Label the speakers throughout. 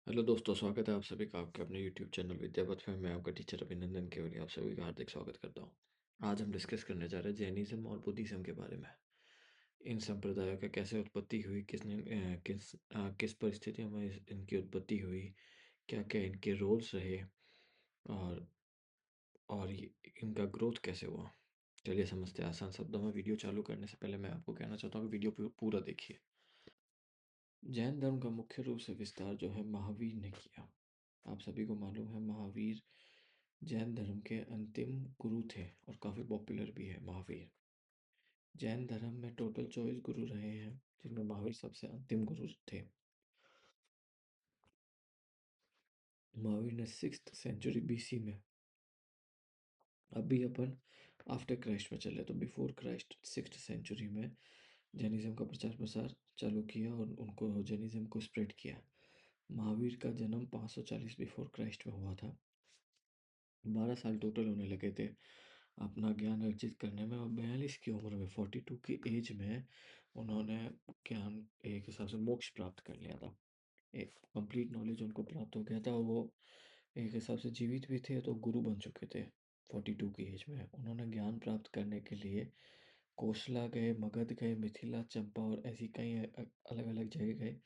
Speaker 1: Hello दोस्तों, स्वागत है आप सभी का आपके अपने यूट्यूब चैनल विद्यापथ में। मैं आपका टीचर अभिनंदन केवली आप सभी का हार्दिक स्वागत करता हूँ। आज हम डिस्कस करने जा रहे हैं जैनिज्म और बुद्धिज्म के बारे में। इन संप्रदायों का कैसे उत्पत्ति हुई, किस परिस्थितियों में इनकी उत्पत्ति हुई, क्या क्या इनके रोल्स रहे, और इनका ग्रोथ कैसे हुआ। चलिए समझते हैं आसान शब्दों में। वीडियो चालू करने से पहले मैं आपको कहना चाहता हूँ कि वीडियो पूरा देखिए। जैन धर्म का मुख्य रूप से विस्तार जो है महावीर ने किया। आप सभी को मालूम है महावीर जैन धर्म के अंतिम गुरु थे और काफ़ी पॉपुलर भी है महावीर। जैन धर्म में टोटल 24 गुरु रहे हैं, जिनमें महावीर सबसे अंतिम गुरु थे। महावीर ने 6th सेंचुरी बीसी में, अभी अपन आफ्टर क्राइस्ट में चले तो बिफोर क्राइस्ट 6th सेंचुरी में जैनिज्म का प्रचार प्रसार चालू किया और उनको जैनिज्म को स्प्रेड किया। महावीर का जन्म 540 बिफोर क्राइस्ट में हुआ था। 12 साल टोटल होने लगे थे अपना ज्ञान अर्जित करने में, और 42 की उम्र में 42 की एज में उन्होंने ज्ञान एक हिसाब से मोक्ष प्राप्त कर लिया था। एक कंप्लीट नॉलेज उनको प्राप्त हो गया था और वो एक हिसाब से जीवित भी थे, तो गुरु बन चुके थे। 42 की एज में उन्होंने ज्ञान प्राप्त करने के लिए कोसला गए, मगध गए, मिथिला, चंपा और ऐसी कई अलग अलग जगह गए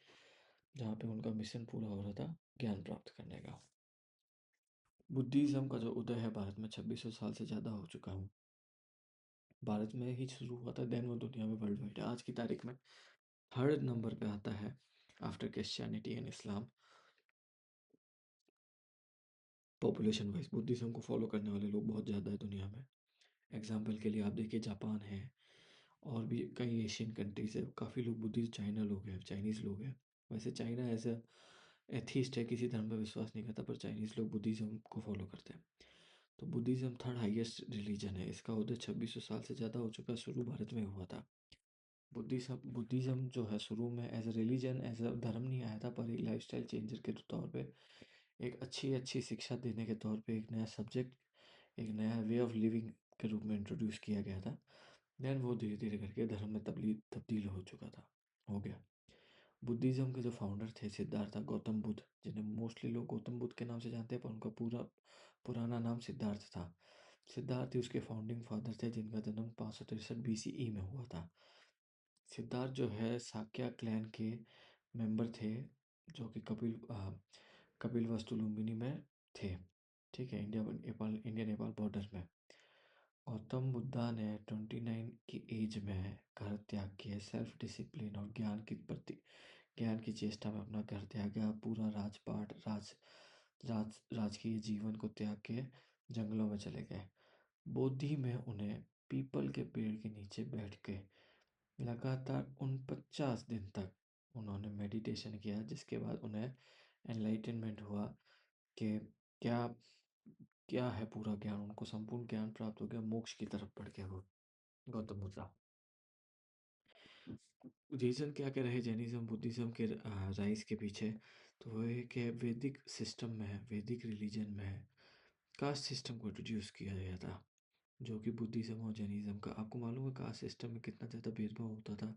Speaker 1: जहाँ पे उनका मिशन पूरा हो रहा था ज्ञान प्राप्त करने का। बुद्धिज़्म का जो उदय है भारत में 2600 साल से ज़्यादा हो चुका हूँ। भारत में ही शुरू हुआ था, देन वो दुनिया में वर्ल्ड वाइड है। आज की तारीख में 3rd नंबर पे आता है after Christianity and Islam, population wise. Buddhism को फॉलो करने वाले लोग बहुत ज़्यादा है दुनिया में। एग्जाम्पल के लिए आप देखिए जापान है, और भी कई एशियन कंट्रीज है, काफ़ी लोग बुद्धिस्ट, चाइना लोग हैं, चाइनीज़ लोग हैं। वैसे चाइना एज अ एथीस्ट है, किसी धर्म पर विश्वास नहीं करता, पर चाइनीज़ लोग बुद्धिज़्म को फॉलो करते हैं। तो बुद्धिज़्म 3rd हाईएस्ट रिलीजन है। इसका उदय 2600 साल से ज़्यादा हो चुका है, शुरू भारत में हुआ था। बुद्धिज़्म जो है शुरू में as a religion, as a dharma नहीं आया था, पर एक लाइफस्टाइल चेंजर के तौर पे, एक अच्छी अच्छी शिक्षा देने के तौर पे, एक नया सब्जेक्ट, एक नया वे ऑफ लिविंग के रूप में इंट्रोड्यूस किया गया था। देन वो धीरे धीरे करके धर्म में तब्दील हो चुका था, हो गया। बुद्धिज़्म के जो फाउंडर थे सिद्धार्थ गौतम बुद्ध, जिन्हें मोस्टली लोग गौतम बुद्ध के नाम से जानते हैं, पर उनका पूरा पुराना नाम सिद्धार्थ था। सिद्धार्थ ही उसके फाउंडिंग फादर थे, जिनका जन्म 563 बीसीई में हुआ था। सिद्धार्थ जो है शाक्य क्लैन के मेंबर थे, जो कि कपिल वस्तु लुम्बिनी में थे। ठीक है, इंडिया नेपाल बॉर्डर में। गौतम बुद्धा ने 29 की एज में घर त्याग किया। सेल्फ डिसिप्लिन और ज्ञान की चेष्टा में अपना घर त्यागा। पूरा राजपाट राजकीय जीवन को त्याग के जंगलों में चले गए। बोधि में उन्हें पीपल के पेड़ के नीचे बैठ के लगातार 49 दिन तक उन्होंने मेडिटेशन किया, जिसके बाद उन्हें एनलाइटनमेंट हुआ कि क्या क्या है पूरा ज्ञान। उनको संपूर्ण ज्ञान प्राप्त हो गया, मोक्ष की तरफ बढ़ गया वो गौतम बुद्धा। रीज़न क्या क्या रहे जैनिज्म बुद्धिज्म के राइज के पीछे, तो वो है कि वैदिक सिस्टम में है, वैदिक रिलीजन में है, कास्ट सिस्टम को इंट्रोड्यूस किया गया था, जो कि बुद्धिज्म और जैनिज्म का, आपको मालूम है कास्ट सिस्टम में कितना ज़्यादा भेदभाव होता था,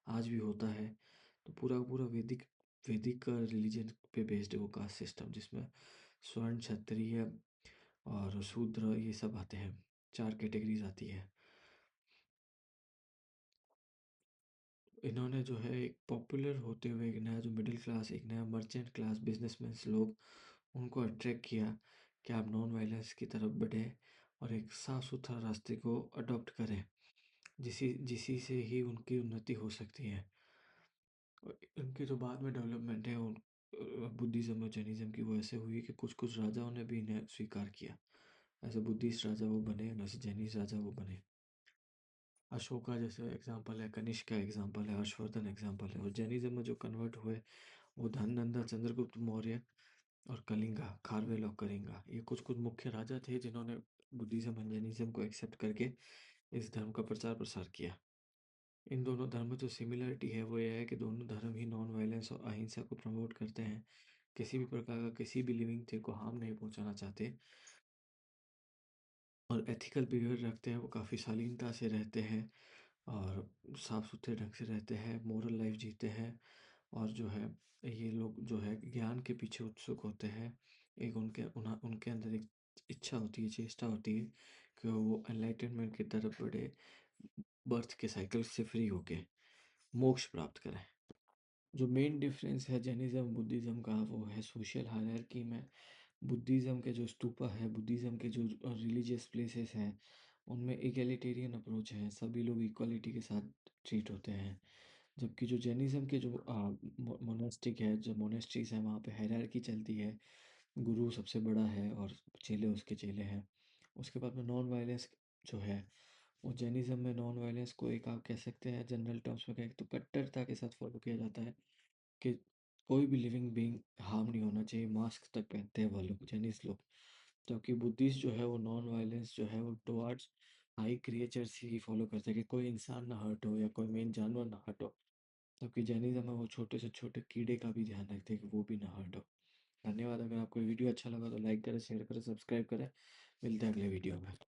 Speaker 1: आज भी होता है। तो पूरा का पूरा वैदिक रिलीजन पे बेस्ड है वो कास्ट सिस्टम, जिसमें स्वर्ण, क्षत्रिय और शूद्र ये सब आते हैं, 4 कैटेगरीज आती है। इन्होंने जो है एक पॉपुलर होते हुए एक नया जो मिडिल क्लास, एक नया मर्चेंट क्लास, बिजनेसमैन लोग, उनको अट्रैक्ट किया कि आप नॉन वायलेंस की तरफ बढ़े और एक साफ सुथरा रास्ते को अडॉप्ट करें, जिसी से ही उनकी उन्नति हो सकती है। और इनकी जो बाद में डेवलपमेंट है उन बुद्धिज़्म और जैनिज्म की, वो ऐसे हुई कि कुछ कुछ राजाओं ने भी इन्हें स्वीकार किया। ऐसे बुद्धिस्ट राजा वो बने, वैसे जैनिस राजा वो बने। अशोका जैसे एग्जाम्पल है, कनिष्क का एग्जाम्पल है, हर्षवर्धन एग्जाम्पल है। और जैनिज्म में जो कन्वर्ट हुए वो धननंदा, चंद्रगुप्त मौर्य और कलिंगा, खारवेल और कलिंगा, ये कुछ कुछ मुख्य राजा थे जिन्होंने बुद्धिज्म एंड जैनिज्म को एक्सेप्ट करके इस धर्म का प्रचार प्रसार किया। इन दोनों धर्म में जो सिमिलरिटी है वो ये है कि दोनों धर्म ही नॉन वायलेंस और अहिंसा को प्रमोट करते हैं, किसी भी प्रकार का किसी भी लिविंग थिंग को हार्म नहीं पहुंचाना चाहते, और एथिकल बिहेवियर रखते हैं। वो काफ़ी शालीनता से रहते हैं और साफ सुथरे ढंग से रहते हैं, मोरल लाइफ जीते हैं, और जो है ये लोग जो है ज्ञान के पीछे उत्सुक होते हैं। एक उनके अंदर एक इच्छा होती है, चेष्टा होती है कि वो एनलाइटनमेंट की तरफ बढ़े, बर्थ के साइकिल से फ्री होके मोक्ष प्राप्त करें। जो मेन डिफरेंस है जैनिज़्म बुद्धिज़्म का वो है सोशल हायरार्की में। बुद्धिज़्म के जो स्तूपा है, बुद्धिज़्म के जो रिलीजियस प्लेसेस हैं, उनमें इगैलिटेरियन अप्रोच है, सभी लोग इक्वालिटी के साथ ट्रीट होते हैं। जबकि जो जैनिज़्म के जो मोनास्टिक है, जो मोनेस्ट्रीज़ हैं, वहाँ पे हायरार्की चलती है, गुरु सबसे बड़ा है और चेले उसके चेले हैं। उसके बाद में नॉन वायलेंस जो है, वो जैनिज़्म में नॉन वायलेंस को एक आप कह सकते हैं जनरल टर्म्स में कहें तो कट्टरता के साथ फॉलो किया जाता है कि कोई भी लिविंग बीइंग हार्म नहीं होना चाहिए। मास्क तक पहनते हैं वो लोग, चाइनीज लोग। जबकि बुद्धिस्ट जो है वो नॉन वायलेंस जो है वो टुवर्ड्स हाई क्रिएचर्स ही फॉलो करते हैं कि कोई इंसान ना हर्ट हो या कोई मेन जानवर ना हर्ट हो। जबकि जैनिज्म में वो छोटे से छोटे कीड़े का भी ध्यान रखते हैं कि वो भी ना हर्ट हो। धन्यवाद। अगर आपको वीडियो अच्छा लगा तो लाइक करें, शेयर करें, सब्सक्राइब करें। मिलते हैं अगले वीडियो में।